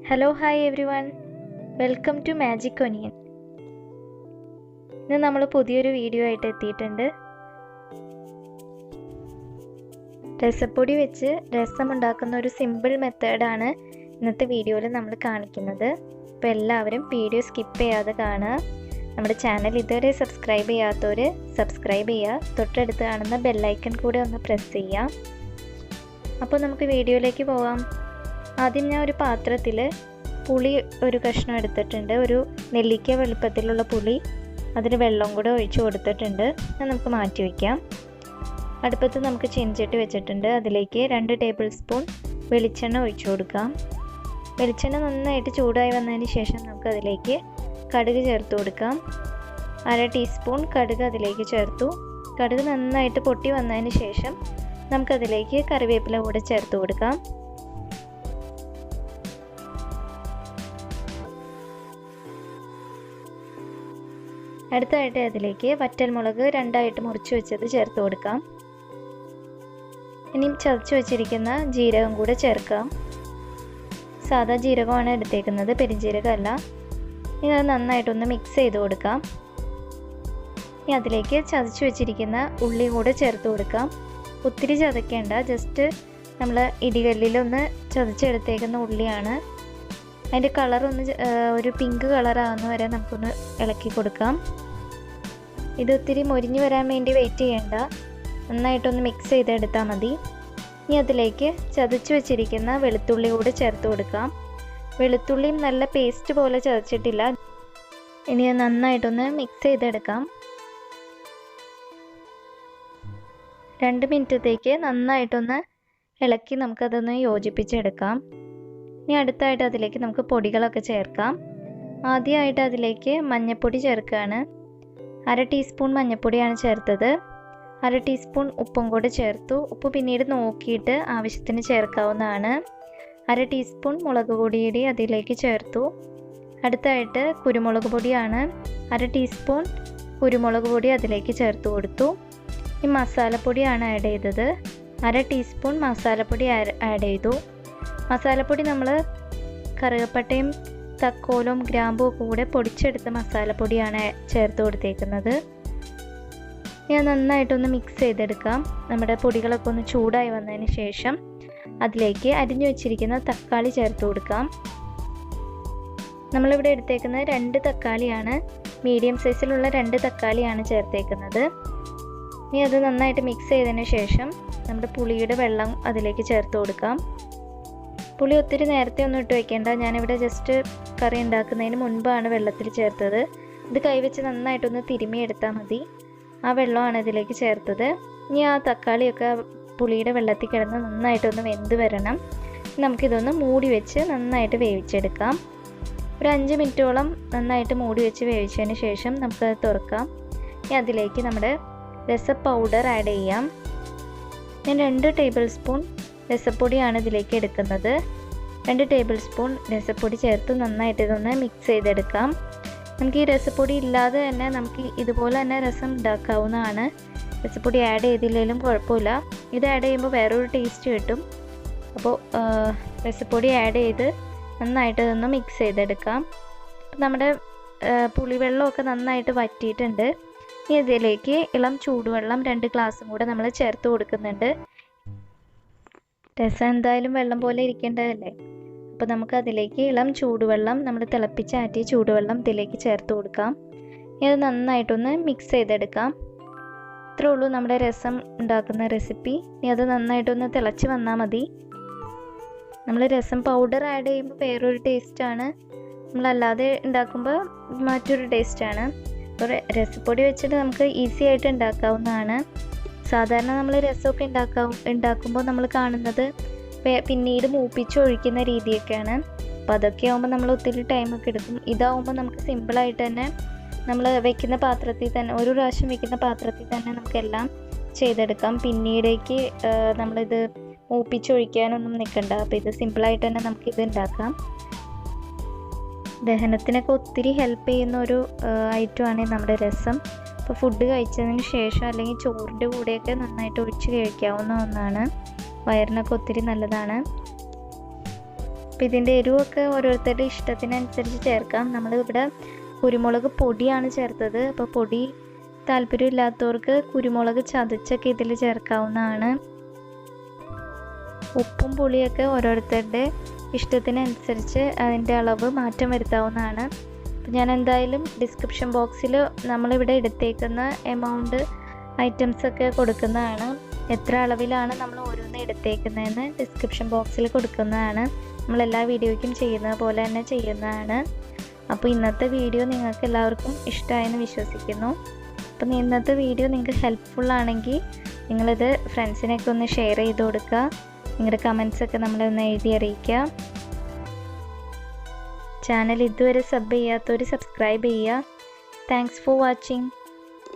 Hello, hi everyone. Welcome to magiconion. ഇന്ന് നമ്മൾ പുതിയൊരു വീഡിയോ ആയിട്ട് എത്തിയിട്ടുണ്ട്. രസപ്പൊടി വെച്ച് രസം ഉണ്ടാക്കുന്ന ഒരു സിമ്പിൾ മെത്തേഡാണ് ഇന്നത്തെ വീഡിയോയിൽ നമ്മൾ കാണിക്കുന്നത്. അപ്പോൾ എല്ലാവരും വീഡിയോ സ്കിപ്പ് ചെയ്യാതെ കാണുക. നമ്മുടെ ചാനൽ ഇതുവരെ സബ്സ്ക്രൈബ് ചെയ്യാത്തവർ സബ്സ്ക്രൈബ് ചെയ്യുക. തൊട്ടടുത്ത് കാണുന്ന ബെല്ലൈക്കൺ കൂടെ ഒന്ന് പ്രസ് ചെയ്യാം. അപ്പോൾ നമുക്ക് വീഡിയോയിലേക്ക് പോകാം. ആദ്യം ഞാൻ ഒരു പാത്രത്തിൽ പുളി ഒരു കഷ്ണം എടുത്തിട്ടുണ്ട്. ഒരു നെല്ലിക്ക വലുപ്പത്തിലുള്ള പുളി, അതിന് വെള്ളം കൂടെ ഒഴിച്ച് കൊടുത്തിട്ടുണ്ട്. അത് നമുക്ക് മാറ്റി വയ്ക്കാം. അടുപ്പത്ത് നമുക്ക് ചീനച്ചട്ടി വെച്ചിട്ടുണ്ട്. അതിലേക്ക് 2 ടേബിൾ സ്പൂൺ വെളിച്ചെണ്ണ ഒഴിച്ചു കൊടുക്കാം. വെളിച്ചെണ്ണ നന്നായിട്ട് ചൂടായി വന്നതിന് ശേഷം നമുക്ക് അതിലേക്ക് കടുക് ചേർത്ത് കൊടുക്കാം. 1/2 ടീസ്പൂൺ കടുക് അതിലേക്ക് ചേർത്തു. കടുക് നന്നായിട്ട് പൊട്ടി വന്നതിന് ശേഷം നമുക്കതിലേക്ക് കറിവേപ്പില കൂടെ ചേർത്ത് കൊടുക്കാം. അടുത്തായിട്ട് അതിലേക്ക് വറ്റൽമുളക് 2ആയിട്ട് മുറിച്ച് വെച്ചത് ചേർത്ത് കൊടുക്കാം. ഇനി ചതച്ച് വെച്ചിരിക്കുന്ന ജീരകം കൂടെ ചേർക്കാം. സാധാ ജീരകമാണ് എടുത്തേക്കുന്നത്, പെരുംജീരകമല്ല. ഇനി അത് നന്നായിട്ടൊന്ന് മിക്സ് ചെയ്ത് കൊടുക്കാം. ഇനി അതിലേക്ക് ചതച്ച് വെച്ചിരിക്കുന്ന ഉള്ളി കൂടെ ചേർത്ത് കൊടുക്കാം. ഒത്തിരി ചതക്കേണ്ട, ജസ്റ്റ് നമ്മൾ ഇടികല്ലിലൊന്ന് ചതച്ചെടുത്തേക്കുന്ന ഉള്ളിയാണ്. അതിൻ്റെ കളറൊന്ന് ഒരു പിങ്ക് കളറാകുന്ന വരെ നമുക്കൊന്ന് ഇളക്കി കൊടുക്കാം. ഇത് ഒത്തിരി മൊരിഞ്ഞ് വരാൻ വേണ്ടി വെയിറ്റ് ചെയ്യേണ്ട, നന്നായിട്ടൊന്ന് മിക്സ് ചെയ്തെടുത്താൽ മതി. ഇനി അതിലേക്ക് ചതച്ച് വെച്ചിരിക്കുന്ന വെളുത്തുള്ളി കൂടെ ചേർത്ത് കൊടുക്കാം. വെളുത്തുള്ളിയും നല്ല പേസ്റ്റ് പോലെ ചതച്ചിട്ടില്ല. ഇനി അത് നന്നായിട്ടൊന്ന് മിക്സ് ചെയ്തെടുക്കാം. 2 മിനിറ്റത്തേക്ക് നന്നായിട്ടൊന്ന് ഇളക്കി നമുക്കതൊന്ന് യോജിപ്പിച്ചെടുക്കാം. ഇനി അടുത്തായിട്ട് അതിലേക്ക് നമുക്ക് പൊടികളൊക്കെ ചേർക്കാം. ആദ്യമായിട്ട് അതിലേക്ക് മഞ്ഞൾപ്പൊടി ചേർക്കുകയാണ്. 1/2 ടീസ്പൂൺ മഞ്ഞൾപ്പൊടിയാണ് ചേർത്തത്. 1/2 ടീസ്പൂൺ ഉപ്പും കൂടെ ചേർത്തു. ഉപ്പ് പിന്നീട് നോക്കിയിട്ട് ആവശ്യത്തിന് ചേർക്കാവുന്നതാണ്. 1/2 ടീസ്പൂൺ മുളക് പൊടിയുടെ അതിലേക്ക് ചേർത്തു. അടുത്തായിട്ട് കുരുമുളക് പൊടിയാണ്. 1/2 ടീസ്പൂൺ കുരുമുളക് പൊടി അതിലേക്ക് ചേർത്ത് കൊടുത്തു. ഈ മസാലപ്പൊടിയാണ് ആഡ് ചെയ്തത്. 1/2 ടീസ്പൂൺ മസാലപ്പൊടി ആഡ് ചെയ്തു. മസാലപ്പൊടി നമ്മൾ കറുകപ്പട്ടയും തക്കോലും ഗ്രാമ്പും ഒക്കെ കൂടെ പൊടിച്ചെടുത്ത മസാലപ്പൊടിയാണ് ചേർത്ത് കൊടുത്തേക്കുന്നത്. ഞാൻ നന്നായിട്ടൊന്ന് മിക്സ് ചെയ്തെടുക്കാം. നമ്മുടെ പൊടികളൊക്കെ ഒന്ന് ചൂടായി വന്നതിന് ശേഷം അതിലേക്ക് അരിഞ്ഞു വെച്ചിരിക്കുന്ന തക്കാളി ചേർത്ത് കൊടുക്കാം. നമ്മളിവിടെ എടുത്തേക്കുന്നത് 2 തക്കാളിയാണ്. മീഡിയം സൈസിലുള്ള 2 തക്കാളിയാണ് ചേർത്തേക്കുന്നത്. ഇനി അത് നന്നായിട്ട് മിക്സ് ചെയ്തതിന് ശേഷം നമ്മുടെ പുളിയുടെ വെള്ളം അതിലേക്ക് ചേർത്ത് കൊടുക്കാം. പുളി ഒത്തിരി നേരത്തെ ഒന്നും ഇട്ട് വയ്ക്കേണ്ട. ഞാനിവിടെ ജസ്റ്റ് കറി ഉണ്ടാക്കുന്നതിന് മുൻപാണ് വെള്ളത്തിൽ ചേർത്തത്. ഇത് കൈവച്ച് നന്നായിട്ടൊന്ന് തിരുമ്മിയെടുത്താൽ മതി. ആ വെള്ളമാണ് ഇതിലേക്ക് ചേർത്തത്. ഇനി ആ തക്കാളിയൊക്കെ പുളിയുടെ വെള്ളത്തിൽ കിടന്ന് നന്നായിട്ടൊന്ന് വെന്ത് വരണം. നമുക്കിതൊന്ന് മൂടി വെച്ച് നന്നായിട്ട് വേവിച്ചെടുക്കാം. ഒരു 5 മിനിറ്റോളം നന്നായിട്ട് മൂടി വെച്ച് വേവിച്ചതിന് ശേഷം നമുക്കത് തുറക്കാം. ഇനി അതിലേക്ക് നമ്മുടെ രസ പൗഡർ ആഡ് ചെയ്യാം. ഞാൻ 2 ടേബിൾ സ്പൂൺ രസപ്പൊടിയാണ് ഇതിലേക്ക് എടുക്കുന്നത്. 2 ടേബിൾ സ്പൂൺ രസപ്പൊടി ചേർത്ത് നന്നായിട്ട് ഇതൊന്ന് മിക്സ് ചെയ്തെടുക്കാം. നമുക്ക് ഈ രസപ്പൊടി ഇല്ലാതെ തന്നെ നമുക്ക് ഇതുപോലെ തന്നെ രസം ഉണ്ടാക്കാവുന്നതാണ്. രസപ്പൊടി ആഡ് ചെയ്തില്ലെങ്കിലും കുഴപ്പമില്ല. ഇത് ആഡ് ചെയ്യുമ്പോൾ വേറൊരു ടേസ്റ്റ് കിട്ടും. അപ്പോൾ രസപ്പൊടി ആഡ് ചെയ്ത് നന്നായിട്ട് ഇതൊന്ന് മിക്സ് ചെയ്തെടുക്കാം. നമ്മുടെ പുളിവെള്ളമൊക്കെ നന്നായിട്ട് വറ്റിയിട്ടുണ്ട്. ഇനി ഇതിലേക്ക് ഇളം ചൂടുവെള്ളം 2 ഗ്ലാസും കൂടെ നമ്മൾ ചേർത്ത് കൊടുക്കുന്നുണ്ട്. രസം എന്തായാലും വെള്ളം പോലെ ഇരിക്കേണ്ടതല്ലേ. അപ്പോൾ നമുക്ക് അതിലേക്ക് ഇളം ചൂടുവെള്ളം, നമ്മൾ തിളപ്പിച്ചാറ്റിയ ചൂടുവെള്ളം ഇതിലേക്ക് ചേർത്ത് കൊടുക്കാം. ഇനി അത് നന്നായിട്ടൊന്ന് മിക്സ് ചെയ്തെടുക്കാം. ഇത്രേ ഉള്ളൂ നമ്മുടെ രസം ഉണ്ടാക്കുന്ന റെസിപ്പി. ഇനി അത് നന്നായിട്ടൊന്ന് തിളച്ച് വന്നാൽ മതി. നമ്മൾ രസം പൗഡർ ആഡ് ചെയ്യുമ്പോൾ വേറൊരു ടേസ്റ്റാണ്, നമ്മളല്ലാതെ ഉണ്ടാക്കുമ്പോൾ മറ്റൊരു ടേസ്റ്റാണ്. അപ്പോൾ രസപ്പൊടി വെച്ചിട്ട് നമുക്ക് ഈസി ആയിട്ട് ഉണ്ടാക്കാവുന്നതാണ്. സാധാരണ നമ്മൾ രസമൊക്കെ ഉണ്ടാക്കുമ്പോൾ നമ്മൾ കാണുന്നത് പിന്നീട് മൂപ്പിച്ചൊഴിക്കുന്ന രീതിയൊക്കെയാണ്. അപ്പോൾ അതൊക്കെ ആകുമ്പോൾ നമ്മൾ ഒത്തിരി ടൈമൊക്കെ എടുക്കും. ഇതാവുമ്പോൾ നമുക്ക് സിമ്പിളായിട്ട് തന്നെ നമ്മൾ വെക്കുന്ന പാത്രത്തിൽ തന്നെ, ഒരു പ്രാവശ്യം വെക്കുന്ന പാത്രത്തിൽ തന്നെ നമുക്കെല്ലാം ചെയ്തെടുക്കാം. പിന്നീടേക്ക് നമ്മളിത് മൂപ്പിച്ചൊഴിക്കാനൊന്നും നിൽക്കണ്ട. അപ്പോൾ ഇത് സിമ്പിളായിട്ട് തന്നെ നമുക്കിത് ഉണ്ടാക്കാം. ദഹനത്തിനൊക്കെ ഒത്തിരി ഹെൽപ്പ് ചെയ്യുന്ന ഒരു ഐറ്റമാണ് നമ്മുടെ രസം. അപ്പോൾ ഫുഡ് കഴിച്ചതിന് ശേഷം അല്ലെങ്കിൽ ചോറിൻ്റെ കൂടെയൊക്കെ നന്നായിട്ട് ഒഴിച്ച് കഴിക്കാവുന്ന ഒന്നാണ്. വയറിനൊക്കെ ഒത്തിരി നല്ലതാണ്. അപ്പോൾ ഇതിൻ്റെ എരിവൊക്കെ ഓരോരുത്തരുടെ ഇഷ്ടത്തിനനുസരിച്ച് ചേർക്കാം. നമ്മളിവിടെ കുരുമുളക് പൊടിയാണ് ചേർത്തത്. അപ്പോൾ പൊടി താല്പര്യമില്ലാത്തവർക്ക് കുരുമുളക് ചതച്ചൊക്കെ ഇതിൽ ചേർക്കാവുന്നതാണ്. ഉപ്പും പുളിയൊക്കെ ഓരോരുത്തരുടെ ഇഷ്ടത്തിനനുസരിച്ച് അതിൻ്റെ അളവ് മാറ്റം വരുത്താവുന്നതാണ്. അപ്പോൾ ഞാൻ എന്തായാലും ഡിസ്ക്രിപ്ഷൻ ബോക്സിൽ നമ്മളിവിടെ എടുത്തേക്കുന്ന എമൗണ്ട് ഐറ്റംസൊക്കെ കൊടുക്കുന്നതാണ്. എത്ര അളവിലാണ് നമ്മൾ ഓരോന്ന് എടുത്തേക്കുന്നതെന്ന് ഡിസ്ക്രിപ്ഷൻ ബോക്സിൽ കൊടുക്കുന്നതാണ്. നമ്മളെല്ലാ വീഡിയോയ്ക്കും ചെയ്യുന്നത് പോലെ തന്നെ ചെയ്യുന്നതാണ്. അപ്പോൾ ഇന്നത്തെ വീഡിയോ നിങ്ങൾക്ക് എല്ലാവർക്കും ഇഷ്ടമായെന്ന് വിശ്വസിക്കുന്നു. അപ്പോൾ ഇന്നത്തെ വീഡിയോ നിങ്ങൾക്ക് ഹെൽപ്ഫുള്ളാണെങ്കിൽ നിങ്ങളിത് ഫ്രണ്ട്സിനൊക്കെ ഒന്ന് ഷെയർ ചെയ്ത് കൊടുക്കുക. നിങ്ങളുടെ കമൻസൊക്കെ നമ്മളൊന്ന് എഴുതി അറിയിക്കുക. ചാനൽ ഇതുവരെ സബ് ചെയ്യാത്തവർ സബ്സ്ക്രൈബ് ചെയ്യുക. Thanks for watching.